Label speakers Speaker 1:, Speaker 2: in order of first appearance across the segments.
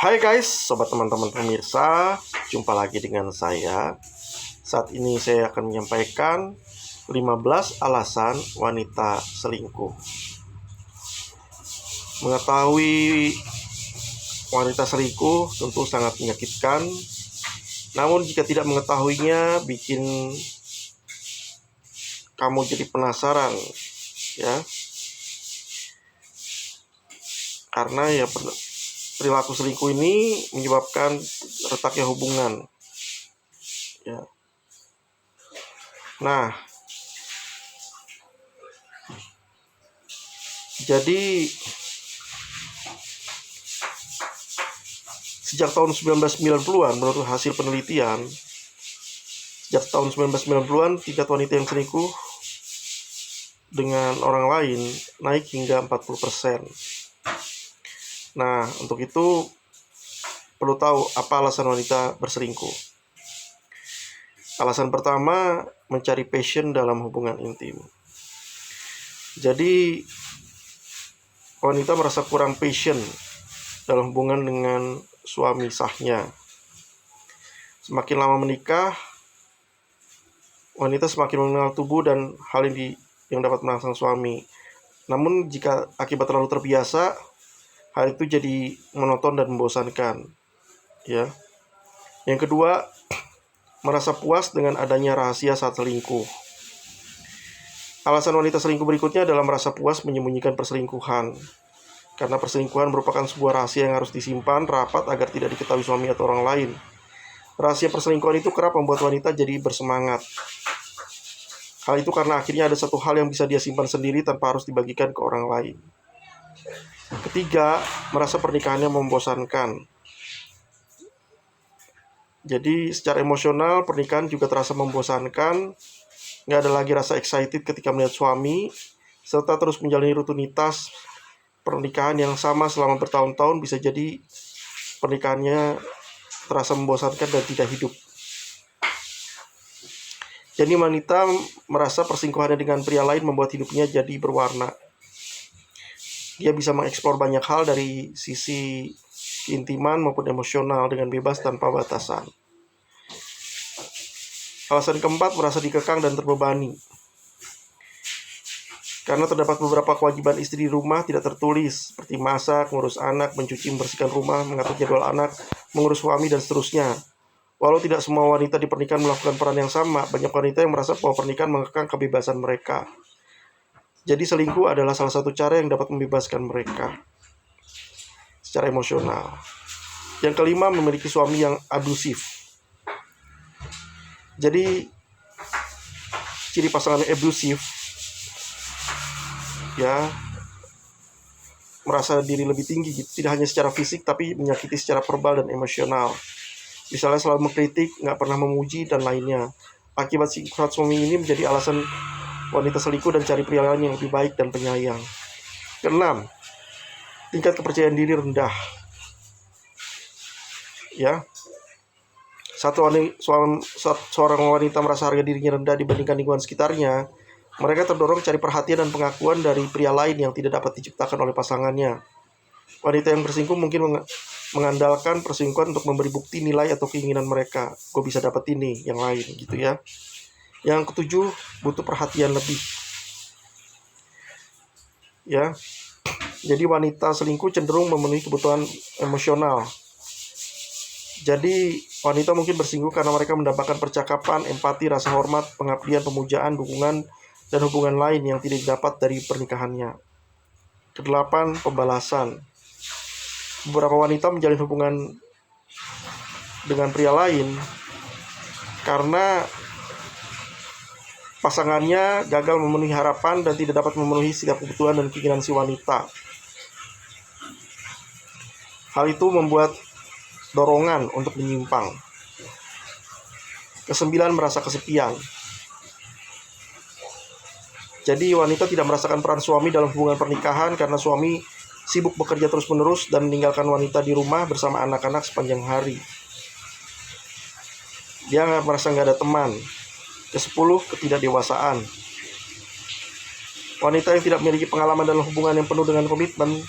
Speaker 1: Hai guys, sobat teman-teman pemirsa, jumpa lagi dengan saya. Saat ini saya akan menyampaikan 15 alasan wanita selingkuh. Mengetahui wanita selingkuh tentu sangat menyakitkan. Namun jika tidak mengetahuinya, bikin kamu jadi penasaran, ya. Karena perilaku selingkuh ini menyebabkan retaknya hubungan, ya. Nah, jadi sejak tahun 1990-an, menurut hasil penelitian, sejak tahun 1990-an tingkat wanita yang selingkuh dengan orang lain naik hingga 40%. Nah, untuk itu perlu tahu apa alasan wanita berselingkuh. Alasan pertama, mencari passion dalam hubungan intim. Jadi, wanita merasa kurang passion dalam hubungan dengan suami sahnya. Semakin lama menikah, wanita semakin mengenal tubuh dan hal yang dapat merangsang suami. Namun, jika akibat terlalu terbiasa, hal itu jadi monoton dan membosankan, ya. Yang kedua, merasa puas dengan adanya rahasia saat selingkuh. Alasan wanita selingkuh berikutnya adalah merasa puas menyembunyikan perselingkuhan. Karena perselingkuhan merupakan sebuah rahasia yang harus disimpan rapat agar tidak diketahui suami atau orang lain. Rahasia perselingkuhan itu kerap membuat wanita jadi bersemangat. Hal itu karena akhirnya ada satu hal yang bisa dia simpan sendiri tanpa harus dibagikan ke orang lain. Ketiga, merasa pernikahannya membosankan. Jadi secara emosional pernikahan juga terasa membosankan. Nggak ada lagi rasa excited ketika melihat suami, serta terus menjalani rutinitas pernikahan yang sama selama bertahun-tahun. Bisa jadi pernikahannya terasa membosankan dan tidak hidup. Jadi wanita merasa perselingkuhannya dengan pria lain membuat hidupnya jadi berwarna. Dia bisa mengeksplor banyak hal dari sisi keintiman maupun emosional dengan bebas tanpa batasan. Alasan keempat, merasa dikekang dan terbebani. Karena terdapat beberapa kewajiban istri di rumah tidak tertulis, seperti masak, mengurus anak, mencuci, membersihkan rumah, mengatur jadwal anak, mengurus suami, dan seterusnya. Walau tidak semua wanita di pernikahan melakukan peran yang sama, banyak wanita yang merasa bahwa pernikahan mengekang kebebasan mereka. Jadi selingkuh adalah salah satu cara yang dapat membebaskan mereka secara emosional. Yang kelima, memiliki suami yang abusif. Jadi ciri pasangan abusif, ya, merasa diri lebih tinggi, tidak hanya secara fisik tapi menyakiti secara verbal dan emosional. Misalnya selalu mengkritik, nggak pernah memuji, dan lainnya. Akibat sifat suami ini menjadi alasan wanita selingkuh dan cari pria lain yang lebih baik dan penyayang. Keenam, tingkat kepercayaan diri rendah. Ya, seorang wanita merasa harga dirinya rendah dibandingkan lingkungan sekitarnya. Mereka terdorong cari perhatian dan pengakuan dari pria lain yang tidak dapat diciptakan oleh pasangannya. Wanita yang berselingkuh mungkin mengandalkan perselingkuhan untuk memberi bukti nilai atau keinginan mereka. Gue bisa dapat ini, yang lain, gitu ya. Yang ketujuh, butuh perhatian lebih. Ya, jadi wanita selingkuh cenderung memenuhi kebutuhan emosional. Jadi wanita mungkin berselingkuh karena mereka mendapatkan percakapan, empati, rasa hormat, pengabdian, pemujaan, dukungan, dan hubungan lain yang tidak didapat dari pernikahannya. Kedelapan, pembalasan. Beberapa wanita menjalin hubungan dengan pria lain karena pasangannya gagal memenuhi harapan dan tidak dapat memenuhi setiap kebutuhan dan keinginan si wanita. Hal itu membuat dorongan untuk menyimpang. Kesembilan, merasa kesepian. Jadi wanita tidak merasakan peran suami dalam hubungan pernikahan karena suami sibuk bekerja terus-menerus dan meninggalkan wanita di rumah bersama anak-anak sepanjang hari. Dia merasa nggak ada teman. Ke-10, ketidakdewasaan. Wanita yang tidak memiliki pengalaman dalam hubungan yang penuh dengan komitmen,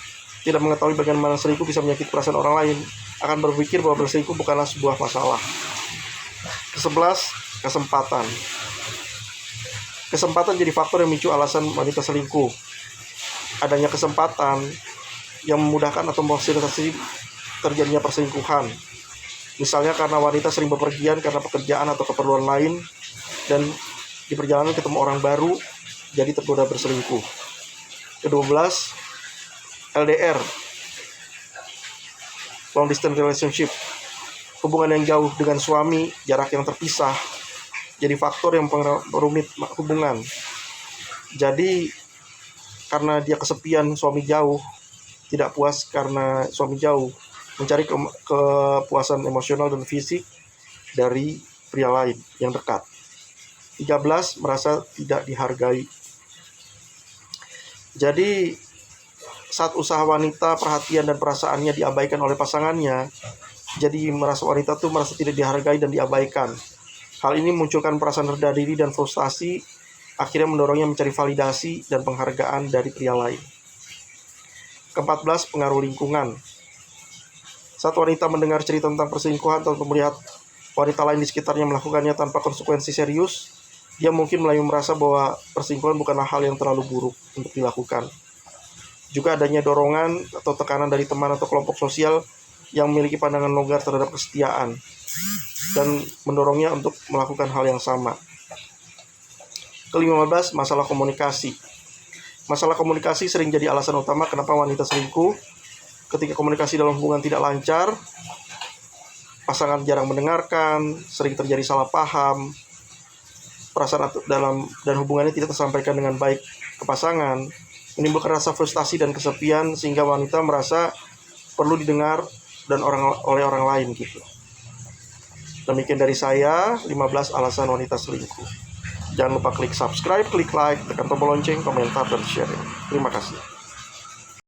Speaker 1: tidak mengetahui bagaimana selingkuh bisa menyakiti perasaan orang lain, akan berpikir bahwa berselingkuh bukanlah sebuah masalah. Ke-11, kesempatan. Kesempatan jadi faktor yang memicu alasan wanita selingkuh. Adanya kesempatan yang memudahkan atau memfasilitasi terjadinya perselingkuhan. Misalnya karena wanita sering bepergian karena pekerjaan atau keperluan lain, dan di perjalanan ketemu orang baru, jadi tergoda berselingkuh. Ke-12, LDR, long distance relationship. Hubungan yang jauh dengan suami, jarak yang terpisah, jadi faktor yang merumit hubungan. Jadi karena dia kesepian, suami jauh, tidak puas karena suami jauh, mencari kepuasan emosional dan fisik dari pria lain yang dekat. 13, merasa tidak dihargai. Jadi saat usaha wanita, perhatian dan perasaannya diabaikan oleh pasangannya, jadi wanita tuh merasa tidak dihargai dan diabaikan. Hal ini memunculkan perasaan rendah diri dan frustasi, akhirnya mendorongnya mencari validasi dan penghargaan dari pria lain. Ke-14, pengaruh lingkungan. Saat wanita mendengar cerita tentang perselingkuhan atau melihat wanita lain di sekitarnya melakukannya tanpa konsekuensi serius, dia mungkin mulai merasa bahwa perselingkuhan bukanlah hal yang terlalu buruk untuk dilakukan. Juga adanya dorongan atau tekanan dari teman atau kelompok sosial yang memiliki pandangan longgar terhadap kesetiaan dan mendorongnya untuk melakukan hal yang sama. Ke-15, masalah komunikasi. Masalah komunikasi sering jadi alasan utama kenapa wanita selingkuh. Ketika komunikasi dalam hubungan tidak lancar, pasangan jarang mendengarkan, sering terjadi salah paham, perasaan dan hubungannya tidak tersampaikan dengan baik ke pasangan, menimbulkan rasa frustasi dan kesepian sehingga wanita merasa perlu didengar dan oleh orang lain gitu. Demikian dari saya, 15 alasan wanita selingkuh. Jangan lupa klik subscribe, klik like, tekan tombol lonceng, komentar, dan share. Terima kasih.